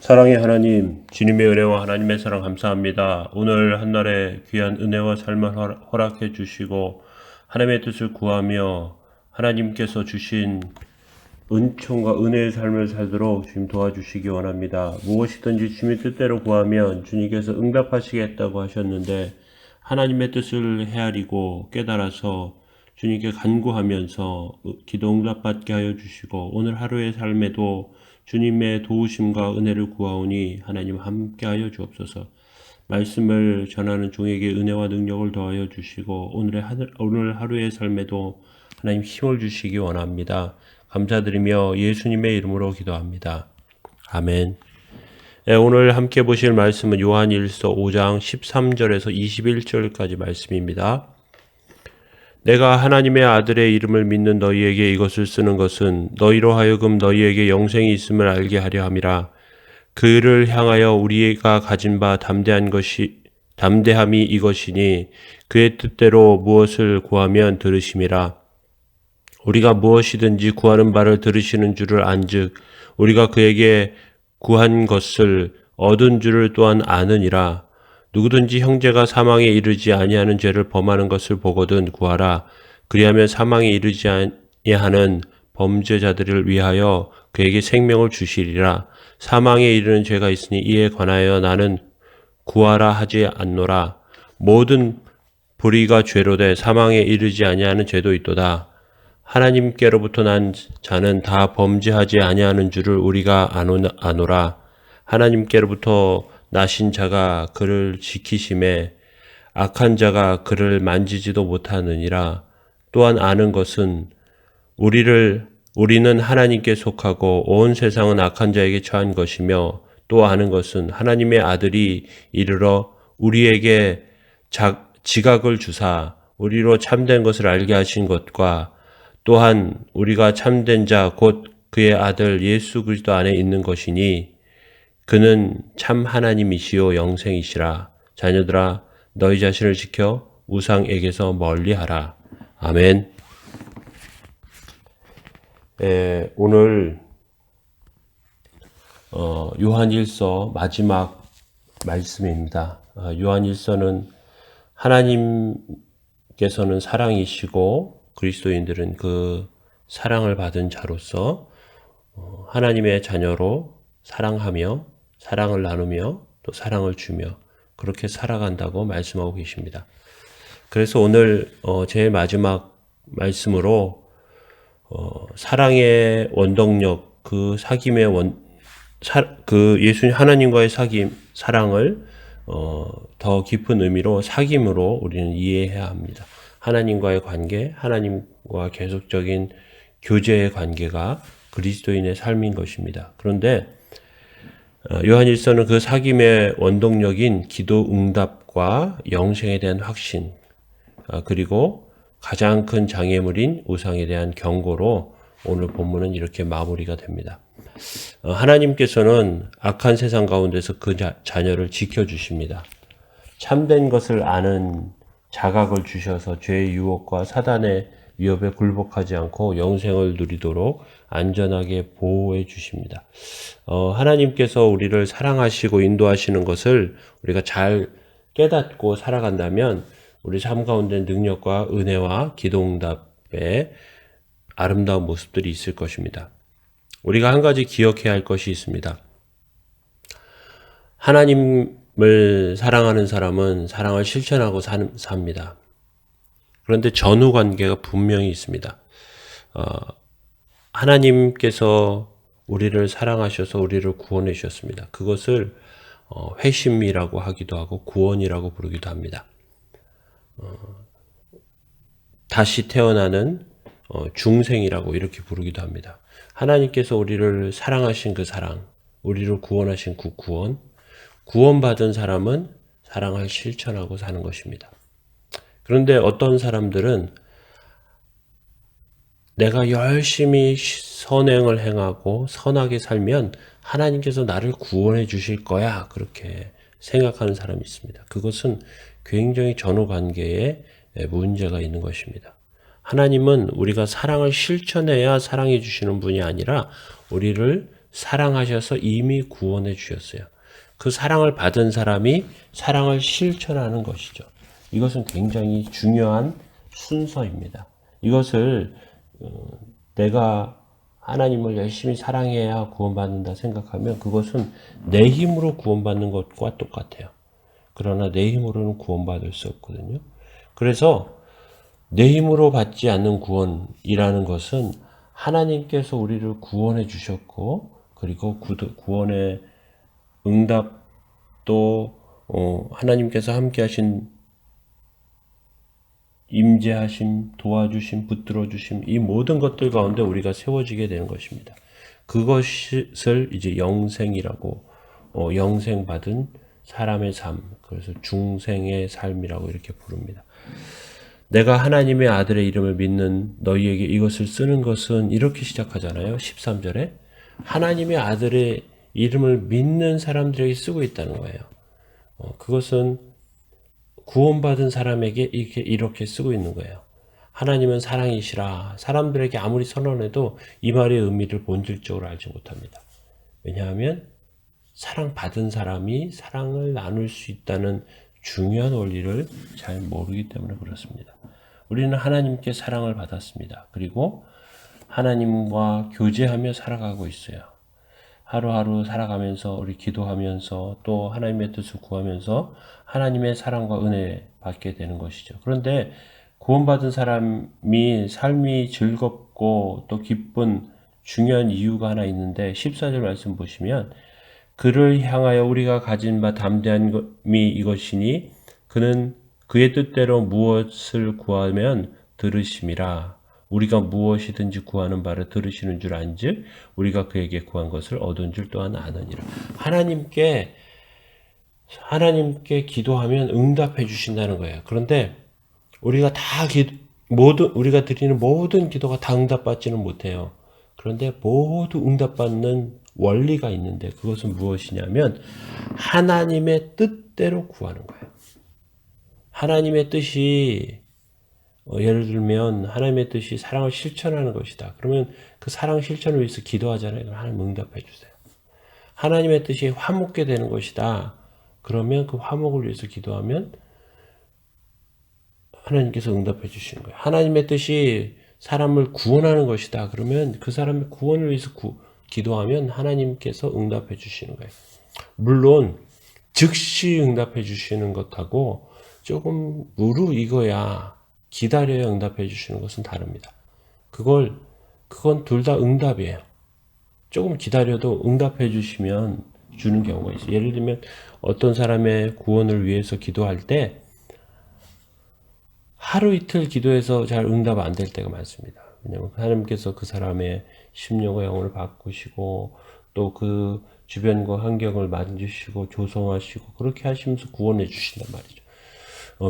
사랑의 하나님, 주님의 은혜와 하나님의 사랑 감사합니다. 오늘 한날의 귀한 은혜와 삶을 허락해 주시고 하나님의 뜻을 구하며 하나님께서 주신 은총과 은혜의 삶을 살도록 주님 도와주시기 원합니다. 무엇이든지 주님의 뜻대로 구하면 주님께서 응답하시겠다고 하셨는데 하나님의 뜻을 헤아리고 깨달아서 주님께 간구하면서 기도 응답받게 하여 주시고 오늘 하루의 삶에도 주님의 도우심과 은혜를 구하오니 하나님 함께하여 주옵소서. 말씀을 전하는 종에게 은혜와 능력을 더하여 주시고 오늘 하루의 삶에도 하나님 힘을 주시기 원합니다. 감사드리며 예수님의 이름으로 기도합니다. 아멘. 네, 오늘 함께 보실 말씀은 요한일서 5장 13절에서 21절까지 말씀입니다. 내가 하나님의 아들의 이름을 믿는 너희에게 이것을 쓰는 것은 너희로 하여금 너희에게 영생이 있음을 알게 하려 함이라. 그를 향하여 우리가 가진 바 담대함이 이것이니 그의 뜻대로 무엇을 구하면 들으심이라. 우리가 무엇이든지 구하는 바를 들으시는 줄을 안즉 우리가 그에게 구한 것을 얻은 줄을 또한 아느니라. 누구든지 형제가 사망에 이르지 아니하는 죄를 범하는 것을 보거든 구하라. 그리하면 사망에 이르지 아니하는 범죄자들을 위하여 그에게 생명을 주시리라. 사망에 이르는 죄가 있으니 이에 관하여 나는 구하라 하지 않노라. 모든 불의가 죄로되 사망에 이르지 아니하는 죄도 있도다. 하나님께로부터 난 자는 다 범죄하지 아니하는 줄을 우리가 아노라. 하나님께로부터 나신 자가 그를 지키심에 악한 자가 그를 만지지도 못하느니라. 또한 아는 것은 우리는 하나님께 속하고 온 세상은 악한 자에게 처한 것이며 또 아는 것은 하나님의 아들이 이르러 우리에게 지각을 주사 우리로 참된 것을 알게 하신 것과 또한 우리가 참된 자 곧 그의 아들 예수 그리스도 안에 있는 것이니 그는 참 하나님이시요 영생이시라. 자녀들아 너희 자신을 지켜 우상에게서 멀리하라. 아멘. 오늘 요한일서 마지막 말씀입니다. 요한일서는 하나님께서는 사랑이시고 그리스도인들은 그 사랑을 받은 자로서 하나님의 자녀로 사랑하며 사랑을 나누며 또 사랑을 주며 그렇게 살아간다고 말씀하고 계십니다. 그래서 오늘 제 마지막 말씀으로 사랑의 원동력, 그 사귐의 그 예수님 하나님과의 사랑을 더 깊은 의미로 사귐으로 우리는 이해해야 합니다. 하나님과의 관계, 하나님과 계속적인 교제의 관계가 그리스도인의 삶인 것입니다. 그런데 요한일서는 그 사귐의 원동력인 기도 응답과 영생에 대한 확신, 그리고 가장 큰 장애물인 우상에 대한 경고로 오늘 본문은 이렇게 마무리가 됩니다. 하나님께서는 악한 세상 가운데서 그 자녀를 지켜주십니다. 참된 것을 아는 자각을 주셔서 죄의 유혹과 사단의 위협에 굴복하지 않고 영생을 누리도록 안전하게 보호해 주십니다. 하나님께서 우리를 사랑하시고 인도하시는 것을 우리가 잘 깨닫고 살아간다면 우리 삶 가운데 능력과 은혜와 기도응답의 아름다운 모습들이 있을 것입니다. 우리가 한 가지 기억해야 할 것이 있습니다. 하나님을 사랑하는 사람은 사랑을 실천하고 삽니다. 그런데 전후 관계가 분명히 있습니다. 하나님께서 우리를 사랑하셔서 우리를 구원해 주셨습니다. 그것을 회심이라고 하기도 하고 구원이라고 부르기도 합니다. 다시 태어나는 중생이라고 이렇게 부르기도 합니다. 하나님께서 우리를 사랑하신 그 사랑, 우리를 구원하신 그 구원받은 사람은 사랑을 실천하고 사는 것입니다. 그런데 어떤 사람들은 내가 열심히 선행을 행하고 선하게 살면 하나님께서 나를 구원해 주실 거야 그렇게 생각하는 사람이 있습니다. 그것은 굉장히 전후 관계에 문제가 있는 것입니다. 하나님은 우리가 사랑을 실천해야 사랑해 주시는 분이 아니라 우리를 사랑하셔서 이미 구원해 주셨어요. 그 사랑을 받은 사람이 사랑을 실천하는 것이죠. 이것은 굉장히 중요한 순서입니다. 이것을 내가 하나님을 열심히 사랑해야 구원받는다 생각하면 그것은 내 힘으로 구원받는 것과 똑같아요. 그러나 내 힘으로는 구원받을 수 없거든요. 그래서 내 힘으로 받지 않는 구원이라는 것은 하나님께서 우리를 구원해 주셨고, 그리고 구원의 응답도 하나님께서 함께 하신 임재하심, 도와주심, 붙들어 주심, 이 모든 것들 가운데 우리가 세워지게 되는 것입니다. 그것을 이제 영생이라고, 영생받은 사람의 삶, 그래서 중생의 삶이라고 이렇게 부릅니다. 내가 하나님의 아들의 이름을 믿는 너희에게 이것을 쓰는 것은 이렇게 시작하잖아요. 13절에 하나님의 아들의 이름을 믿는 사람들에게 쓰고 있다는 거예요. 그것은 구원받은 사람에게 이렇게 쓰고 있는 거예요. 하나님은 사랑이시라. 사람들에게 아무리 선언해도 이 말의 의미를 본질적으로 알지 못합니다. 왜냐하면 사랑받은 사람이 사랑을 나눌 수 있다는 중요한 원리를 잘 모르기 때문에 그렇습니다. 우리는 하나님께 사랑을 받았습니다. 그리고 하나님과 교제하며 살아가고 있어요. 하루하루 살아가면서 우리 기도하면서 또 하나님의 뜻을 구하면서 하나님의 사랑과 은혜 받게 되는 것이죠. 그런데 구원받은 사람이 삶이 즐겁고 또 기쁜 중요한 이유가 하나 있는데 14절 말씀 보시면 그를 향하여 우리가 가진 바 담대함이 이것이니 그는 그의 뜻대로 무엇을 구하면 들으심이라. 우리가 무엇이든지 구하는 바를 들으시는 줄 안즉 우리가 그에게 구한 것을 얻은 줄 또한 아느니라. 하나님께 기도하면 응답해 주신다는 거예요. 그런데 우리가 우리가 드리는 모든 기도가 다 응답받지는 못해요. 그런데 모두 응답받는 원리가 있는데 그것은 무엇이냐면 하나님의 뜻대로 구하는 거예요. 하나님의 뜻이 예를 들면 하나님의 뜻이 사랑을 실천하는 것이다. 그러면 그 사랑 실천을 위해서 기도하잖아요. 그럼 하나님 응답해 주세요. 하나님의 뜻이 화목게 되는 것이다. 그러면 그 화목을 위해서 기도하면 하나님께서 응답해 주시는 거예요. 하나님의 뜻이 사람을 구원하는 것이다. 그러면 그 사람의 구원을 위해서 기도하면 하나님께서 응답해 주시는 거예요. 물론 즉시 응답해 주시는 것하고 조금 무르익어야 기다려야 응답해 주시는 것은 다릅니다. 그건 둘 다 응답이에요. 조금 기다려도 응답해 주시면 주는 경우가 있어요. 예를 들면 어떤 사람의 구원을 위해서 기도할 때 하루 이틀 기도해서 잘 응답 안 될 때가 많습니다. 왜냐하면 하나님께서 그 사람의 심령과 영혼을 바꾸시고 또 그 주변과 환경을 만지시고 조성하시고 그렇게 하시면서 구원해 주신단 말이죠.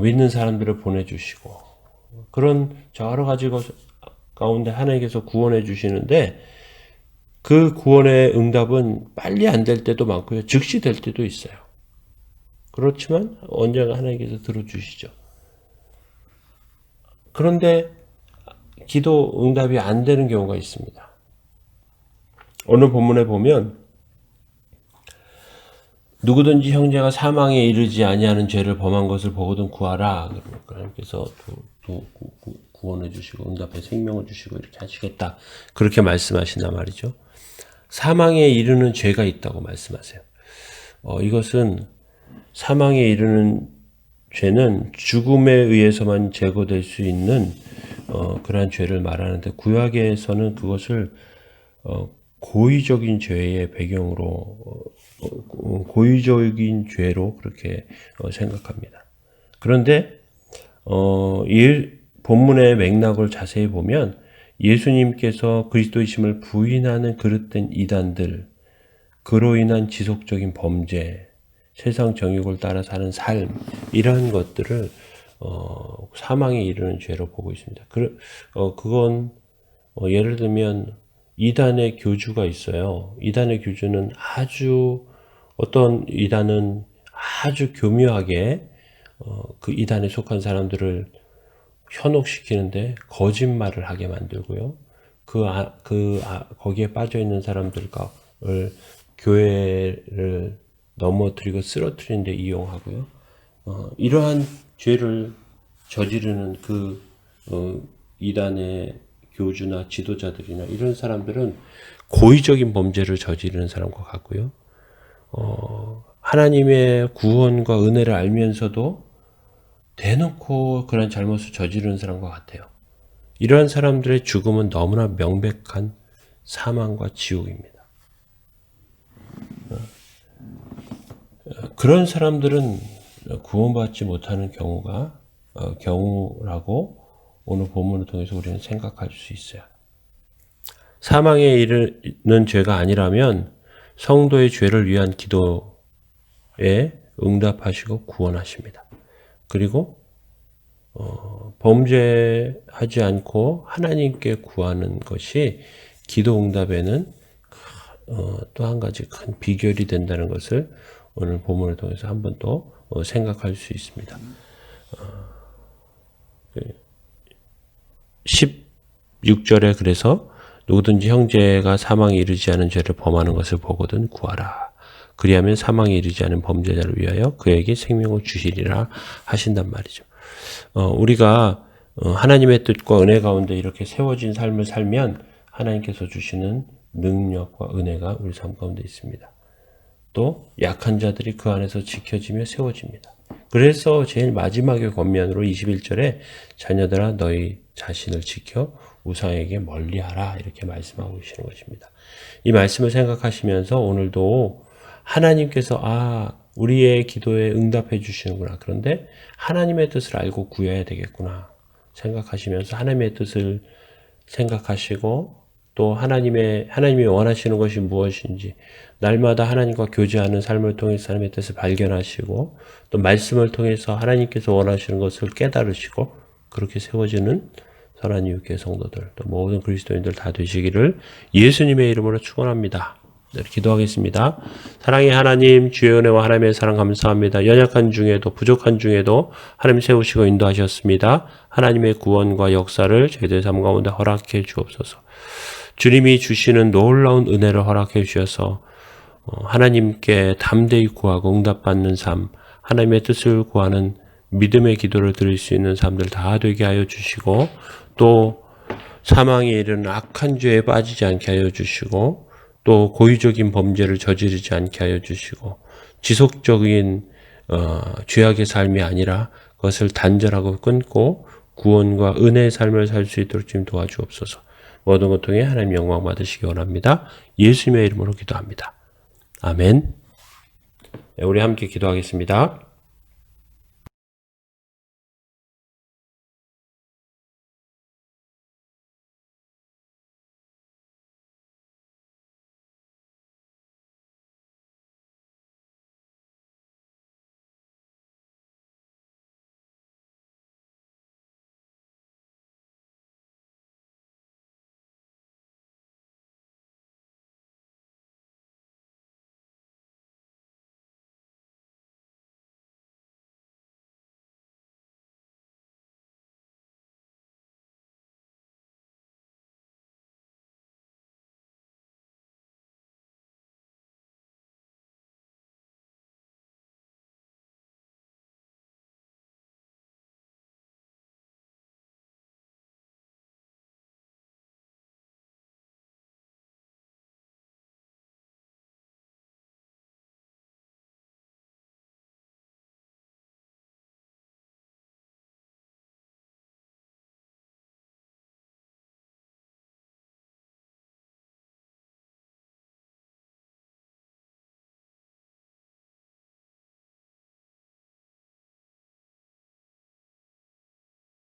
믿는 사람들을 보내주시고 그런 여러 가지 것 가운데 하나님께서 구원해 주시는데 그 구원의 응답은 빨리 안 될 때도 많고요. 즉시 될 때도 있어요. 그렇지만 언젠가 하나님께서 들어주시죠. 그런데 기도 응답이 안 되는 경우가 있습니다. 오늘 본문에 보면 누구든지 형제가 사망에 이르지 아니하는 죄를 범한 것을 보거든 구하라. 하나님께서 구원해 주시고 응답해 생명을 주시고 이렇게 하시겠다. 그렇게 말씀하신단 말이죠. 사망에 이르는 죄가 있다고 말씀하세요. 이것은 사망에 이르는 죄는 죽음에 의해서만 제거될 수 있는 그러한 죄를 말하는데 구약에서는 그것을 고의적인 죄의 배경으로 고의적인 죄로 그렇게 생각합니다. 그런데 본문의 맥락을 자세히 보면 예수님께서 그리스도이심을 부인하는 그릇된 이단들, 그로 인한 지속적인 범죄, 세상 정욕을 따라 사는 삶 이러한 것들을 사망에 이르는 죄로 보고 있습니다. 그건 예를 들면 이단의 교주가 있어요. 이단의 교주는 어떤 이단은 아주 교묘하게 그 이단에 속한 사람들을 현혹시키는데 거짓말을 하게 만들고요. 거기에 빠져 있는 사람들과 교회를 넘어뜨리고 쓰러뜨리는 데 이용하고요. 이러한 죄를 저지르는 이단의 교주나 지도자들이나 이런 사람들은 고의적인 범죄를 저지르는 사람과 같고요. 하나님의 구원과 은혜를 알면서도 대놓고 그런 잘못을 저지르는 사람과 같아요. 이러한 사람들의 죽음은 너무나 명백한 사망과 지옥입니다. 그런 사람들은 구원받지 못하는 경우라고 오늘 본문을 통해서 우리는 생각할 수 있어요. 사망에 이르는 죄가 아니라면 성도의 죄를 위한 기도에 응답하시고 구원하십니다. 그리고 범죄하지 않고 하나님께 구하는 것이 기도 응답에는 또 한 가지 큰 비결이 된다는 것을 오늘 본문을 통해서 한 번 더 생각할 수 있습니다. 16절에 그래서 누구든지 형제가 사망에 이르지 않은 죄를 범하는 것을 보거든 구하라. 그리하면 사망에 이르지 않은 범죄자를 위하여 그에게 생명을 주시리라 하신단 말이죠. 우리가 하나님의 뜻과 은혜 가운데 이렇게 세워진 삶을 살면 하나님께서 주시는 능력과 은혜가 우리 삶 가운데 있습니다. 또 약한 자들이 그 안에서 지켜지며 세워집니다. 그래서 제일 마지막의 권면으로 21절에 자녀들아 너희 자신을 지켜 우상에게 멀리하라 이렇게 말씀하고 계시는 것입니다. 이 말씀을 생각하시면서 오늘도 하나님께서 우리의 기도에 응답해 주시는구나. 그런데 하나님의 뜻을 알고 구해야 되겠구나 생각하시면서 하나님의 뜻을 생각하시고 또 하나님이 원하시는 것이 무엇인지 날마다 하나님과 교제하는 삶을 통해서 하나님의 뜻을 발견하시고 또 말씀을 통해서 하나님께서 원하시는 것을 깨달으시고 그렇게 세워지는 사랑하는 유교회 성도들 또 모든 그리스도인들 다 되시기를 예수님의 이름으로 축원합니다. 네, 기도하겠습니다. 사랑의 하나님, 주의 은혜와 하나님의 사랑 감사합니다. 연약한 중에도 부족한 중에도 하나님 세우시고 인도하셨습니다. 하나님의 구원과 역사를 저희들 삶 가운데 허락해 주옵소서. 주님이 주시는 놀라운 은혜를 허락해 주셔서 하나님께 담대히 구하고 응답받는 삶, 하나님의 뜻을 구하는 믿음의 기도를 드릴 수 있는 삶들 다 되게 하여 주시고 또 사망에 이르는 악한 죄에 빠지지 않게 하여 주시고 또 고의적인 범죄를 저지르지 않게 하여 주시고 지속적인 죄악의 삶이 아니라 그것을 단절하고 끊고 구원과 은혜의 삶을 살 수 있도록 좀 도와주옵소서. 모든 것 통해 하나님 영광 받으시기 원합니다. 예수님의 이름으로 기도합니다. 아멘. 우리 함께 기도하겠습니다.